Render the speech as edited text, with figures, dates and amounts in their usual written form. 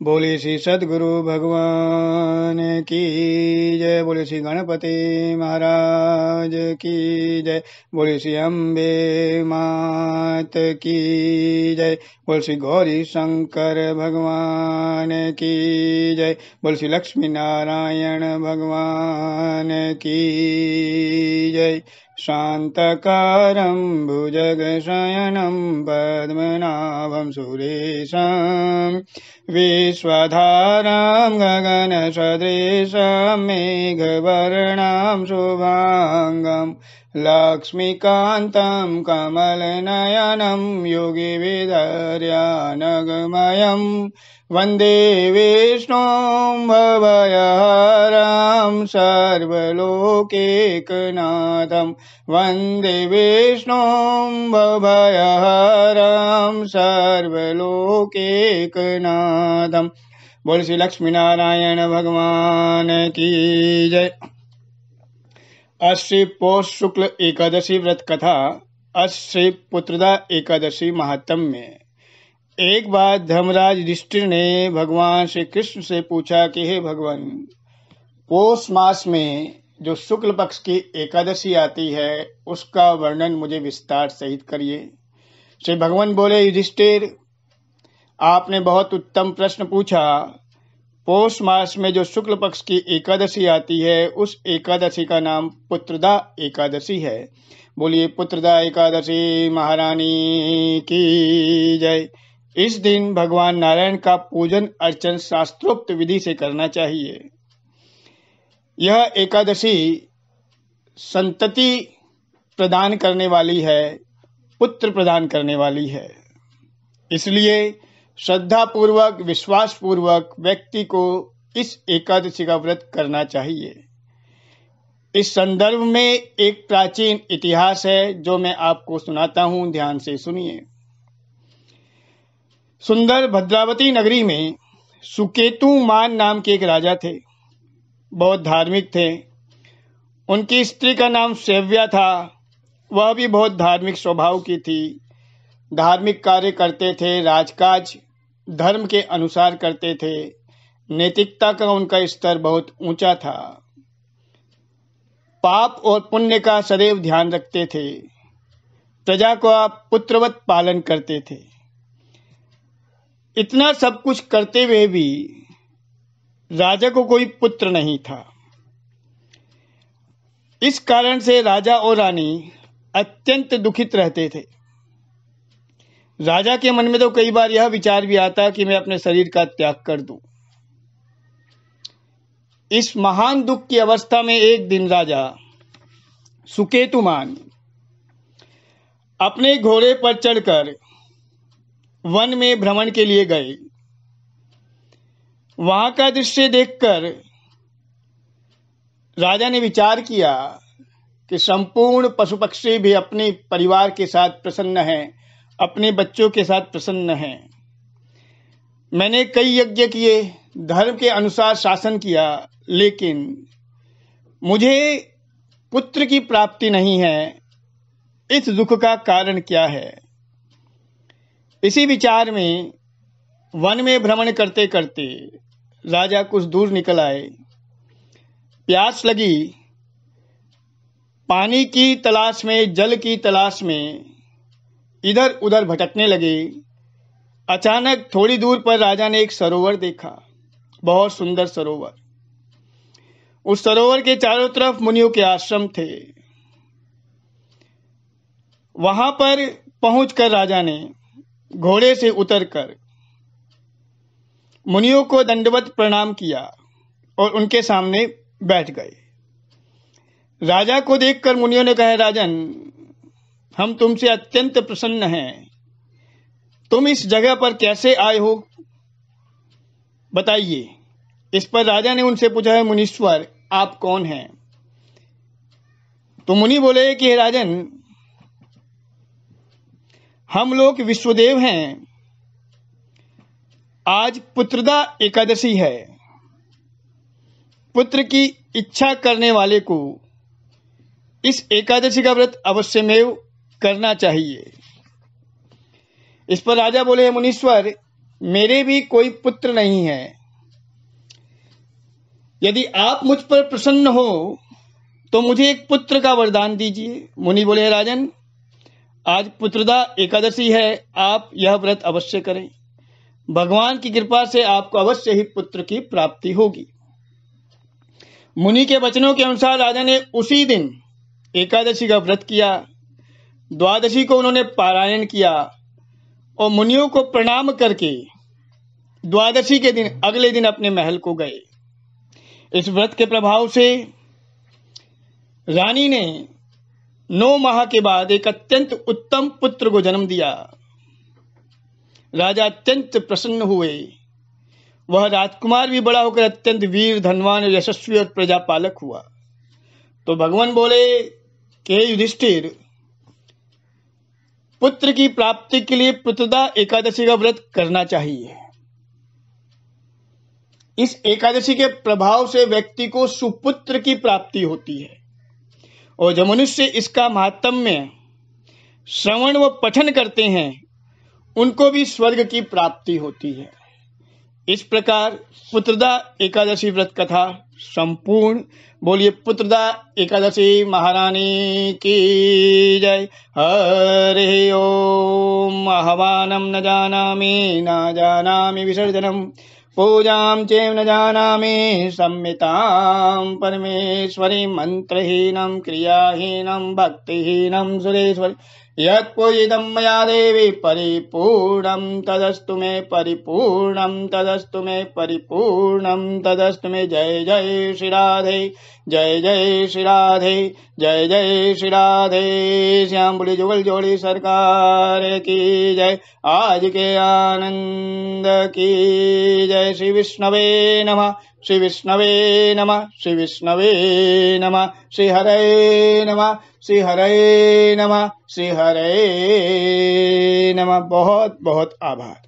बोले श्री सद्गुरु भगवान की जय। बोले श्री गणपति महाराज की जय। बोले श्री अम्बे मात की जय। बोले श्री गौरी शंकर भगवान की जय। बोले श्री लक्ष्मी नारायण भगवान की जय। शांतकारं भुजगशयनं पद्मनाभं सुरेशं विश्वधारां गगनसदृशं मेघवर्णं शुभांगं लक्ष्मीकान्तं कमलनयनं योगिविधर्यानगमयं वन्दे विष्णुं भवभयहरं सर्वलोकैकनाथं वन्दे विष्णुं भवभयहरं सर्वलोकैकनाथं। बोल श्री लक्ष्मी नारायण भगवान की जय। आज श्री पौष शुक्ल एकादशी व्रत कथा, आज श्री पुत्रदा एकादशी महात्म्य में। एक बार धर्मराज युधिष्ठिर ने भगवान श्री कृष्ण से पूछा कि हे भगवान, पौष मास में जो शुक्ल पक्ष की एकादशी आती है उसका वर्णन मुझे विस्तार सहित करिए। श्री भगवान बोले, युधिष्ठिर, आपने बहुत उत्तम प्रश्न पूछा। पौष मास में जो शुक्ल पक्ष की एकादशी आती है उस एकादशी का नाम पुत्रदा एकादशी है। बोलिए पुत्रदा एकादशी महारानी की जय। इस दिन भगवान नारायण का पूजन अर्चन शास्त्रोक्त विधि से करना चाहिए। यह एकादशी संतति प्रदान करने वाली है, पुत्र प्रदान करने वाली है। इसलिए श्रद्धा पूर्वक, विश्वास पूर्वक व्यक्ति को इस एकादशी का व्रत करना चाहिए। इस संदर्भ में एक प्राचीन इतिहास है जो मैं आपको सुनाता हूं, ध्यान से सुनिए। सुंदर भद्रावती नगरी में सुकेतुमान नाम के एक राजा थे। बहुत धार्मिक थे। उनकी स्त्री का नाम सेव्या था। वह भी बहुत धार्मिक स्वभाव की थी। धार्मिक कार्य करते थे, राजकाज धर्म के अनुसार करते थे। नैतिकता का उनका स्तर बहुत ऊंचा था। पाप और पुण्य का सदैव ध्यान रखते थे। प्रजा का पुत्रवत पालन करते थे। इतना सब कुछ करते हुए भी राजा को कोई पुत्र नहीं था। इस कारण से राजा और रानी अत्यंत दुखित रहते थे। राजा के मन में तो कई बार यह विचार भी आता कि मैं अपने शरीर का त्याग कर दूं। इस महान दुख की अवस्था में एक दिन राजा सुकेतुमान अपने घोड़े पर चढ़कर वन में भ्रमण के लिए गए। वहां का दृश्य देखकर राजा ने विचार किया कि संपूर्ण पशु पक्षी भी अपने परिवार के साथ प्रसन्न हैं, अपने बच्चों के साथ प्रसन्न हैं। मैंने कई यज्ञ किए, धर्म के अनुसार शासन किया, लेकिन मुझे पुत्र की प्राप्ति नहीं है। इस दुख का कारण क्या है? इसी विचार में वन में भ्रमण करते करते राजा कुछ दूर निकल आए। प्यास लगी। पानी की तलाश में, जल की तलाश में इधर उधर भटकने लगे। अचानक थोड़ी दूर पर राजा ने एक सरोवर देखा, बहुत सुंदर सरोवर। उस सरोवर के चारों तरफ मुनियों के आश्रम थे। वहां पर पहुंचकर राजा ने घोड़े से उतरकर मुनियों को दंडवत प्रणाम किया और उनके सामने बैठ गए। राजा को देखकर मुनियों ने कहा, राजन, हम तुमसे अत्यंत प्रसन्न हैं। तुम इस जगह पर कैसे आए हो, बताइए। इस पर राजा ने उनसे पूछा, है मुनीश्वर, आप कौन हैं? तो मुनि बोले कि हे राजन, हम लोग विश्वदेव हैं। आज पुत्रदा एकादशी है। पुत्र की इच्छा करने वाले को इस एकादशी का व्रत अवश्यमेव करना चाहिए। इस पर राजा बोले, मुनीश्वर, मेरे भी कोई पुत्र नहीं है। यदि आप मुझ पर प्रसन्न हो तो मुझे एक पुत्र का वरदान दीजिए। मुनि बोले, राजन, आज पुत्रदा एकादशी है, आप यह व्रत अवश्य करें। भगवान की कृपा से आपको अवश्य ही पुत्र की प्राप्ति होगी। मुनि के वचनों के अनुसार राजा ने उसी दिन एकादशी का व्रत किया। द्वादशी को उन्होंने पारायण किया और मुनियों को प्रणाम करके द्वादशी के दिन अगले दिन अपने महल को गए। इस व्रत के प्रभाव से रानी ने 9 माह के बाद एक अत्यंत उत्तम पुत्र को जन्म दिया। राजा अत्यंत प्रसन्न हुए। वह राजकुमार भी बड़ा होकर अत्यंत वीर, धनवान, यशस्वी और प्रजापालक हुआ। तो भगवान बोले कि हे युधिष्ठिर, पुत्र की प्राप्ति के लिए पुत्रदा एकादशी का व्रत करना चाहिए। इस एकादशी के प्रभाव से व्यक्ति को सुपुत्र की प्राप्ति होती है और जो मनुष्य इसका महात्म्य श्रवण व पठन करते हैं उनको भी स्वर्ग की प्राप्ति होती है। इस प्रकार पुत्रदा एकादशी व्रत कथा संपूर्ण। बोलिए पुत्रदा एकादशी महारानी की जय। हरि ओम। आह्वानम न जानामि विसर्जनम, पूजां चैव न जानामि संहितां परमेश्वरी, मंत्रहीनं क्रियाहीनं भक्तिहीनं सुरेश्वरी, यत्पूजितं मया देवी परिपूर्णं तदस्तु मे, परिपूर्णं तदस्तु मे, परिपूर्णं तदस्तु मे। जय जय श्री राधे, जय जय श्री राधे, जय जय श्री राधे। श्याम बोली जुगल जोड़ी सरकार की जय। आज के आनंद की जय। श्री विष्णवे नमः, श्री विष्णवे नमः, श्री विष्णवे नमः, श्री हरे नमः, श्री हरे नमः, श्री हरे नमः। बहुत बहुत आभार।